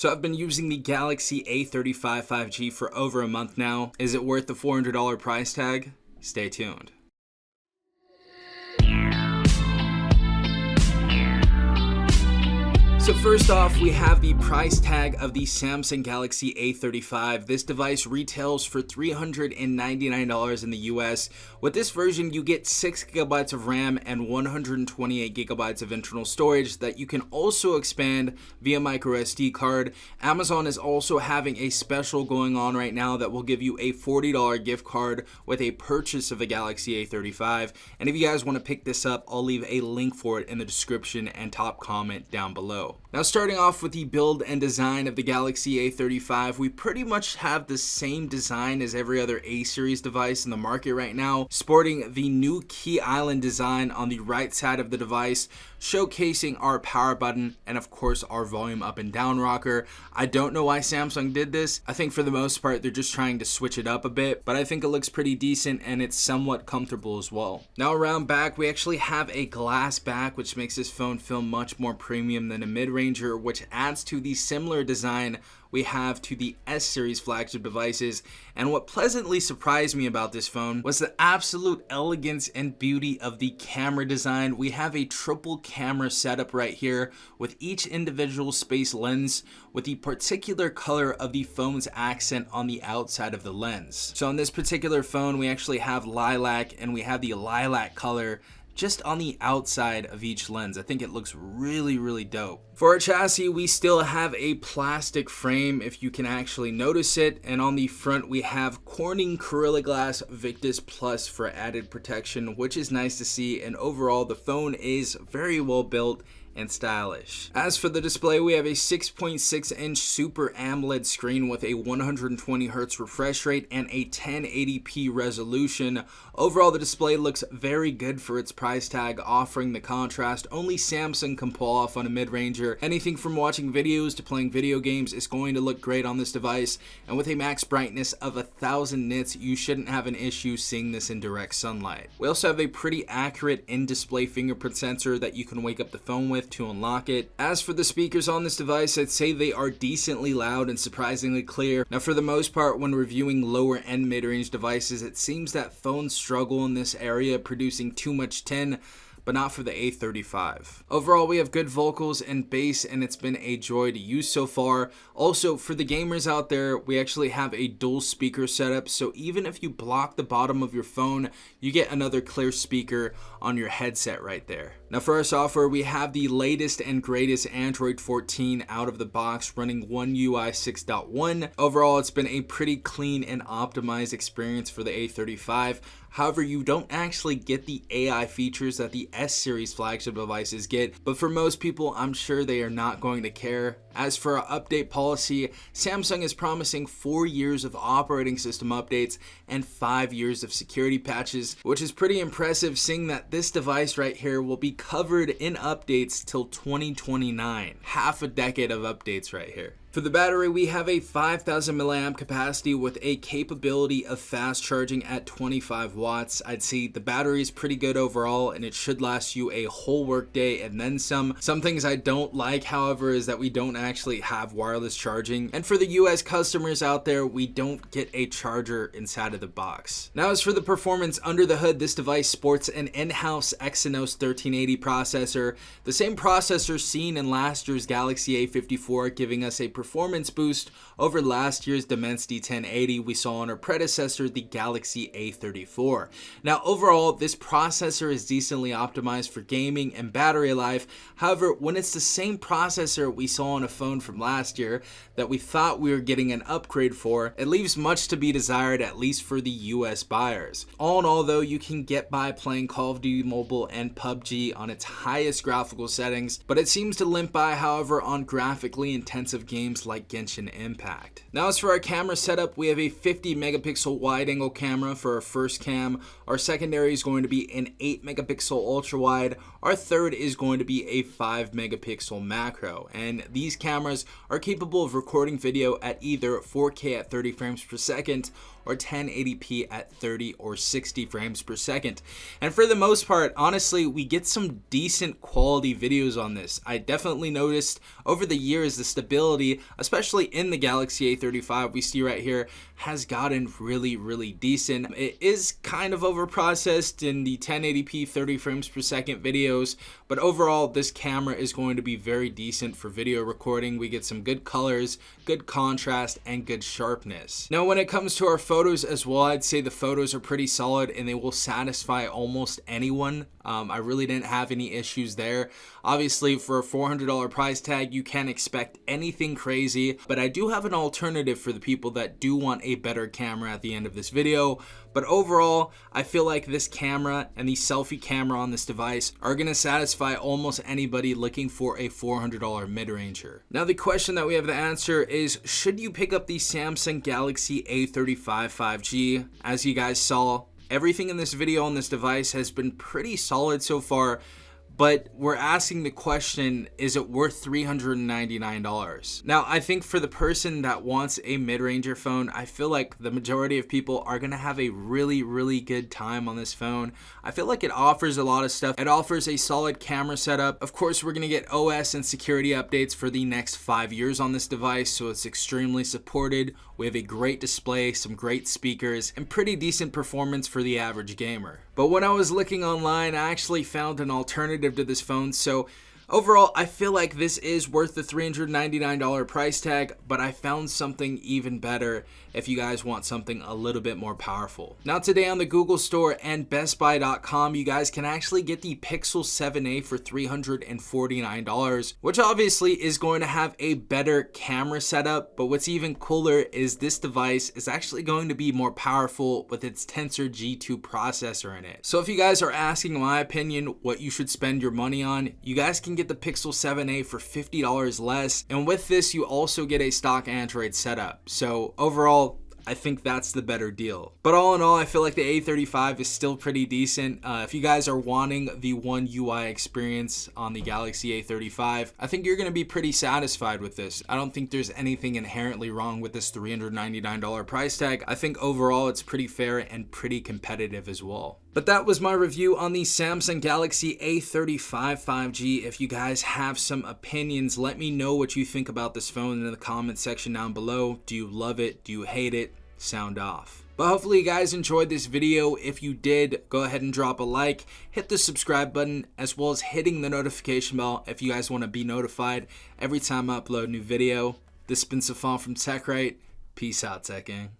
So I've been using the Galaxy A35 5G for over a month now. Is it worth the $400 price tag? Stay tuned. So first off, we have the price tag of the Samsung Galaxy A35. This device retails for $399 in the US. With this version, you get 6GB of RAM and 128GB of internal storage that you can also expand via microSD card. Amazon is also having a special going on right now that will give you a $40 gift card with a purchase of a Galaxy A35. And if you guys want to pick this up, I'll leave a link for it in the description and top comment down below. Now, starting off with the build and design of the Galaxy A35, we pretty much have the same design as every other A series device in the market right now, sporting the new key island design on the right side of the device, showcasing our power button and of course our volume up and down rocker. I don't know why Samsung did this. I think for the most part they're just trying to switch it up a bit, but I think it looks pretty decent and it's somewhat comfortable as well. Now around back, we actually have a glass back, which makes this phone feel much more premium than a mid-ranger, which adds to the similar design we have to the S series flagship devices. And what pleasantly surprised me about this phone was the absolute elegance and beauty of the camera design. We have a triple camera setup right here with each individual space lens with the particular color of the phone's accent on the outside of the lens. So on this particular phone, we actually have lilac, and we have the lilac color just on the outside of each lens. I think it looks really dope. For our chassis, we still have a plastic frame, if you can actually notice it, and on the front we have Corning Gorilla Glass Victus Plus for added protection, which is nice to see, and overall the phone is very well built and stylish. As for the display, we have a 6.6-inch Super AMOLED screen with a 120Hz refresh rate and a 1080p resolution. Overall, the display looks very good for its price tag, offering the contrast only Samsung can pull off on a mid-ranger. Anything from watching videos to playing video games is going to look great on this device, and with a max brightness of 1000 nits, you shouldn't have an issue seeing this in direct sunlight. We also have a pretty accurate in-display fingerprint sensor that you can wake up the phone with to unlock it. As for the speakers on this device, I'd say they are decently loud and surprisingly clear. Now, for the most part, when reviewing lower end mid-range devices, it seems that phones struggle in this area, producing too much tin, but not for the A35. Overall, we have good vocals and bass, and it's been a joy to use so far. Also, for the gamers out there, we actually have a dual speaker setup, so even if you block the bottom of your phone, you get another clear speaker on your headset right there. Now for our software, we have the latest and greatest Android 14 out of the box, running One UI 6.1. Overall, it's been a pretty clean and optimized experience for the A35. However, you don't actually get the AI features that the S series flagship devices get, but for most people, I'm sure they are not going to care. As for our update policy, Samsung is promising 4 years of operating system updates and 5 years of security patches, which is pretty impressive, seeing that this device right here will be covered in updates till 2029. Half a decade of updates right here. For the battery, we have a 5000 mAh capacity with a capability of fast charging at 25 watts. I'd say the battery is pretty good overall, and it should last you a whole workday and then some. Some things I don't like, however, is that we don't actually have wireless charging. And for the US customers out there, we don't get a charger inside of the box. Now, as for the performance under the hood, this device sports an in-house Exynos 1380 processor, the same processor seen in last year's Galaxy A54, giving us a performance boost over last year's Dimensity 1080 we saw on our predecessor, the Galaxy A34. Now overall, this processor is decently optimized for gaming and battery life. However, when it's the same processor we saw on a phone from last year that we thought we were getting an upgrade for, it leaves much to be desired, at least for the US buyers. All in all though, you can get by playing Call of Duty Mobile and PUBG on its highest graphical settings, but it seems to limp by, however, on graphically intensive games like Genshin Impact. Now as for our camera setup, we have a 50 megapixel wide angle camera for our first cam. Our secondary is going to be an 8 megapixel ultra wide. Our third is going to be a 5 megapixel macro, and these cameras are capable of recording video at either 4K at 30 frames per second or 1080p at 30 or 60 frames per second. And for the most part, honestly, we get some decent quality videos on this. I definitely noticed over the years the stability especially in the Galaxy A35, we see right here, has gotten really decent. It is kind of overprocessed in the 1080p 30 frames per second videos, but overall this camera is going to be very decent for video recording. We get some good colors, good contrast, and good sharpness. Now when it comes to our photos as well, I'd say the photos are pretty solid and they will satisfy almost anyone. I really didn't have any issues there. Obviously for a $400 price tag, you can't expect anything crazy, but I do have an alternative for the people that do want a better camera at the end of this video. But overall, I feel like this camera and the selfie camera on this device are going to satisfy almost anybody looking for a $400 mid-ranger. Now the question that we have to answer is, should you pick up the Samsung Galaxy A35 5G? As you guys saw, everything in this video on this device has been pretty solid so far, but we're asking the question, is it worth $399? Now, I think for the person that wants a mid-ranger phone, I feel like the majority of people are gonna have a really good time on this phone. I feel like it offers a lot of stuff. It offers a solid camera setup. Of course, we're gonna get OS and security updates for the next 5 years on this device, so it's extremely supported. We have a great display, some great speakers, and pretty decent performance for the average gamer. But when I was looking online, I actually found an alternative to this phone. So overall, I feel like this is worth the $399 price tag, but I found something even better if you guys want something a little bit more powerful. Now today on the Google Store and BestBuy.com, you guys can actually get the Pixel 7a for $349, which obviously is going to have a better camera setup, but what's even cooler is this device is actually going to be more powerful with its Tensor G2 processor in it. So if you guys are asking my opinion what you should spend your money on, you guys can get the Pixel 7a for $50 less, and with this you also get a stock Android setup. So overall, I think that's the better deal. But all in all, I feel like the A35 is still pretty decent. If you guys are wanting the One UI experience on the Galaxy A35, I think you're going to be pretty satisfied with this. I don't think there's anything inherently wrong with this $399 price tag. I think overall it's pretty fair and pretty competitive as well. But that was my review on the Samsung Galaxy A35 5G. If you guys have some opinions, let me know what you think about this phone in the comment section down below. Do you love it? Do you hate it? Sound off. But hopefully you guys enjoyed this video. If you did, go ahead and drop a like, hit the subscribe button, as well as hitting the notification bell if you guys want to be notified every time I upload a new video. This has been Safan from TechRight. Peace out, Tech Gang.